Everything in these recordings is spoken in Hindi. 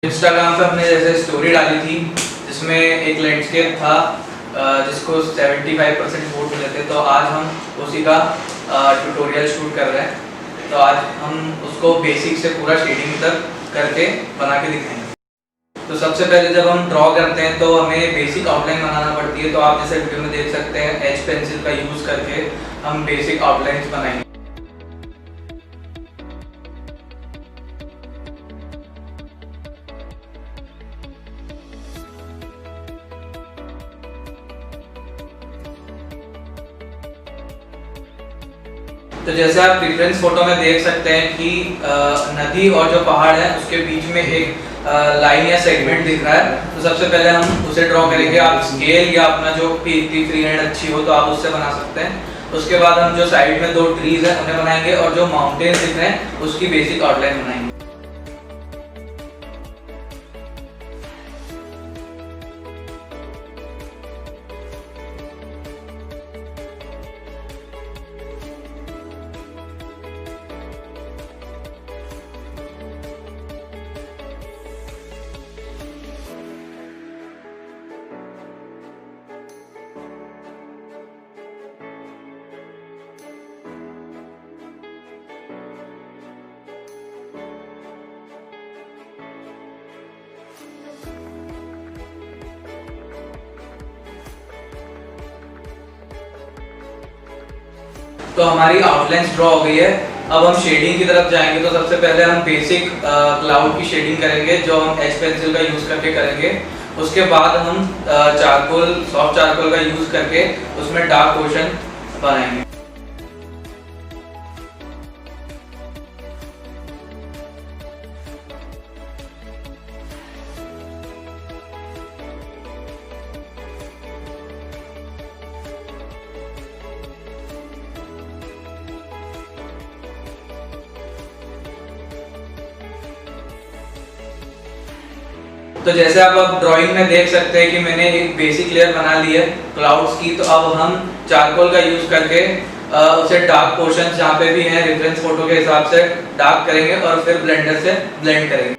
इंस्टाग्राम पे हमने जैसे स्टोरी डाली थी जिसमें एक लैंडस्केप था जिसको 75% वोट मिले थे, तो आज हम उसी का ट्यूटोरियल शूट कर रहे हैं। तो आज हम उसको बेसिक से पूरा शेडिंग तक करके बना के दिखाएंगे। तो सबसे पहले जब हम ड्रॉ करते हैं तो हमें बेसिक आउटलाइन बनाना पड़ती है। तो आप जैसे वीडियो में देख सकते हैं एच पेंसिल का यूज़ करके हम बेसिक आउटलाइंस बनाएंगे। तो जैसे आप डिफरेंस फोटो में देख सकते हैं कि नदी और जो पहाड़ है उसके बीच में एक लाइन या सेगमेंट दिख रहा है। तो सबसे पहले हम उसे ड्रॉ करेंगे। आप स्केल या अपना जो भी इतनी फ्री हैंड अच्छी हो तो आप उससे बना सकते हैं। उसके बाद हम जो साइड में 2 ट्रीज हैं उन्हें बनाएंगे और जो माउंटेन दिख रहे हैं उसकी बेसिक आउटलाइन बनाएंगे। तो हमारी आउटलाइंस ड्रॉ हो गई है। अब हम शेडिंग की तरफ जाएंगे। तो सबसे पहले हम बेसिक क्लाउड की शेडिंग करेंगे जो हम एच पेंसिल का यूज़ करके करेंगे। उसके बाद हम चारकोल, सॉफ्ट चारकोल का यूज़ करके उसमें डार्क पोर्शन बनाएंगे। तो जैसे आप अब ड्राइंग में देख सकते हैं कि मैंने एक बेसिक लेयर बना ली है क्लाउड्स की। तो अब हम चारकोल का यूज करके उसे डार्क पोर्शन जहाँ पे भी हैं रेफरेंस फोटो के हिसाब से डार्क करेंगे और फिर ब्लेंडर से ब्लेंड करेंगे।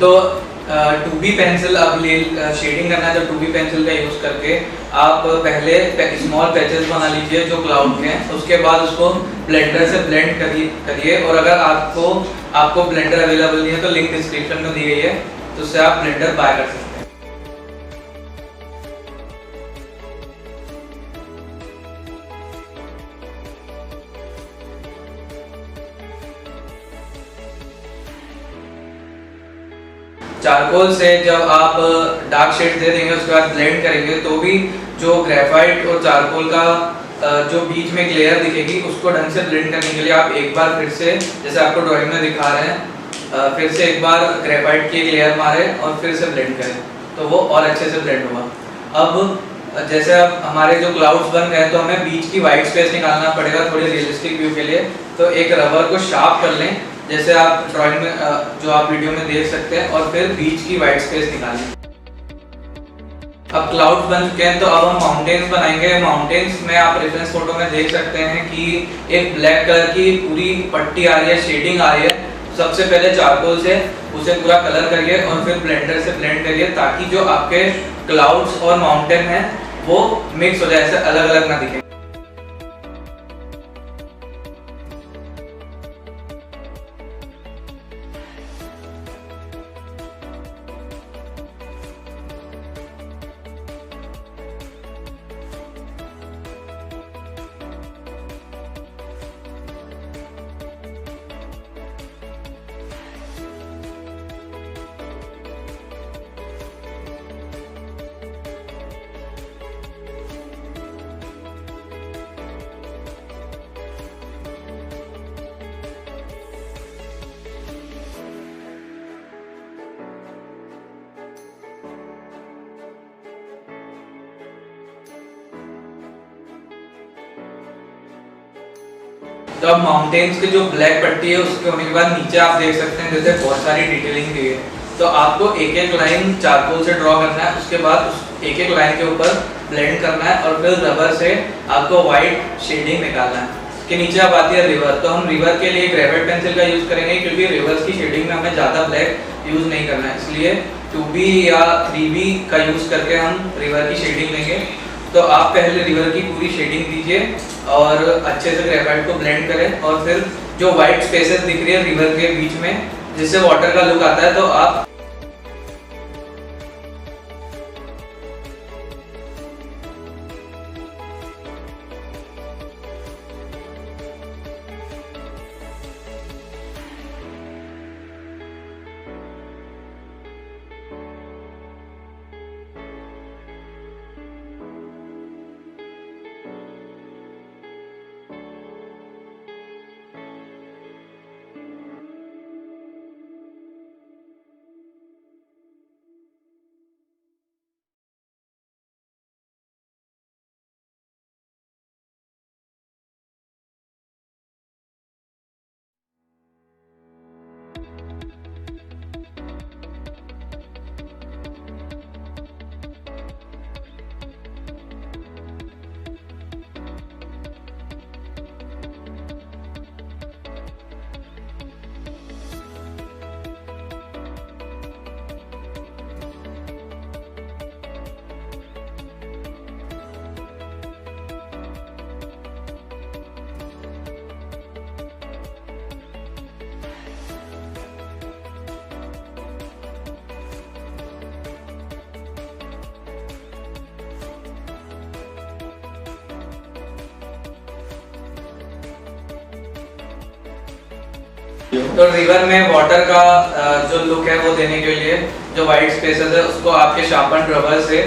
तो 2B पेंसिल अब शेडिंग करना है। तो 2B पेंसिल का यूज करके आप पहले स्मॉल पैचेस बना लीजिए जो क्लाउड के हैं। उसके बाद उसको ब्लेंडर से ब्लेंड करिए। और अगर आपको ब्लेंडर अवेलेबल नहीं है तो लिंक डिस्क्रिप्शन में दी गई है, तो उससे आप ब्लेंडर बाय कर सकते हैं। चारकोल से जब आप डार्क शेड दे देंगे उसके बाद ब्लेंड करेंगे तो भी जो ग्रेफाइट और चारकोल का जो बीच में एक लेयर दिखेगी उसको ढंग से ब्लेंड करने के लिए आप एक बार फिर से जैसे आपको ड्राइंग में दिखा रहे हैं फिर से एक बार ग्रेफाइट की एक लेयर मारे और फिर से ब्लेंड करें तो वो और अच्छे से ब्लेंड होगा। अब जैसे अब हमारे जो क्लाउड्स बन गए तो हमें बीच की वाइट स्पेस निकालना पड़ेगा थोड़ी रियलिस्टिक व्यू के लिए। तो एक रबर को शार्प कर लें जैसे आप ड्राइंग में जो आप वीडियो में देख सकते हैं, और फिर बीच की वाइट स्पेस निकालें। अब क्लाउड्स बन चुके हैं तो अब हम माउंटेन्स बनाएंगे। माउंटेन्स में आप रेफरेंस फोटो में देख सकते हैं कि एक ब्लैक कलर की पूरी पट्टी आ रही है, शेडिंग आ रही है। सबसे पहले चारकोल से उसे पूरा कलर करिए और फिर ब्लेंडर से ब्लेंड करिए ताकि जो आपके क्लाउड्स और माउंटेन हैं वो मिक्स हो जाए, ऐसे अलग अलग ना दिखे। तो अब माउंटेन्स की जो ब्लैक पट्टी है उसके होने के बाद नीचे आप देख सकते हैं जैसे बहुत सारी डिटेलिंग दी है। तो आपको एक एक लाइन चारकोल से ड्रॉ करना है, उसके बाद उस एक एक लाइन के ऊपर ब्लेंड करना है और फिर रबर से आपको वाइट शेडिंग निकालना है। इसके नीचे अब आती है रिवर। तो हम रिवर के लिए ग्रेफाइट पेंसिल का यूज़ करेंगे क्योंकि रिवर्स की शेडिंग में हमें ज़्यादा ब्लैक यूज़ नहीं करना है, इसलिए 2B या 3B का यूज़ करके हम रिवर की शेडिंग लेंगे। तो आप पहले रिवर की पूरी शेडिंग दीजिए और अच्छे से ग्रेफाइट को ब्लेंड करें और फिर जो वाइट स्पेसेस दिख रही है रिवर के बीच में जिससे वाटर का लुक आता है तो आप तो रिवर में वाटर का जो लुक है वो देने के लिए जो वाइट स्पेसेस है उसको आपके शार्पन रबर से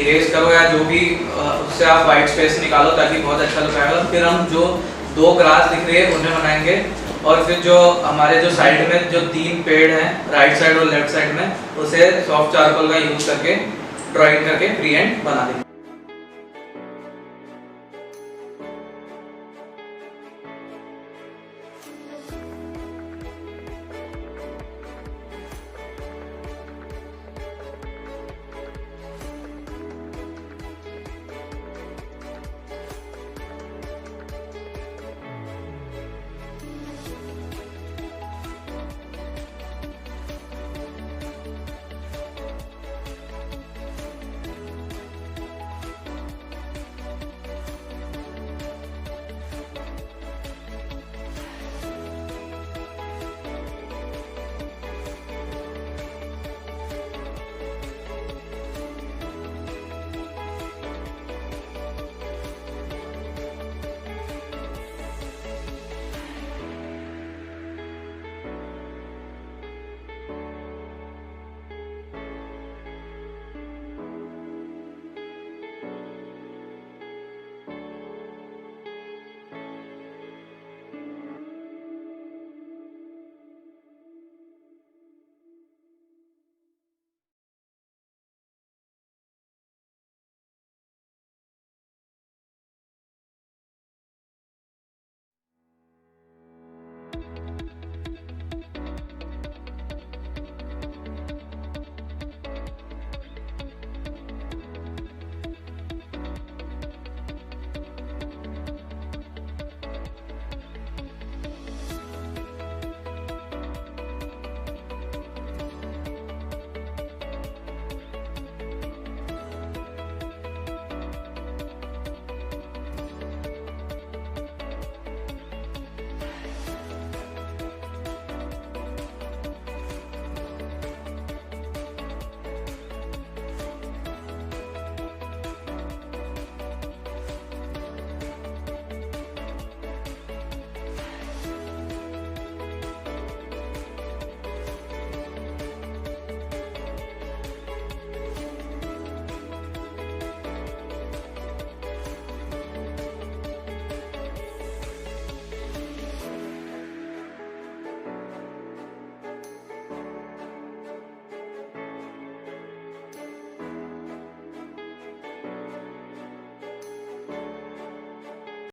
इरेज करो या जो भी उससे आप वाइट स्पेस निकालो ताकि बहुत अच्छा लुक आएगा। फिर हम जो 2 ग्रास दिख रही है उन्हें बनाएंगे और फिर जो हमारे जो साइड में जो 3 पेड़ हैं राइट साइड और लेफ्ट साइड में उसे सॉफ्ट चारकोल का यूज करके ड्राइंग करके फ्री हैंड बना देंगे।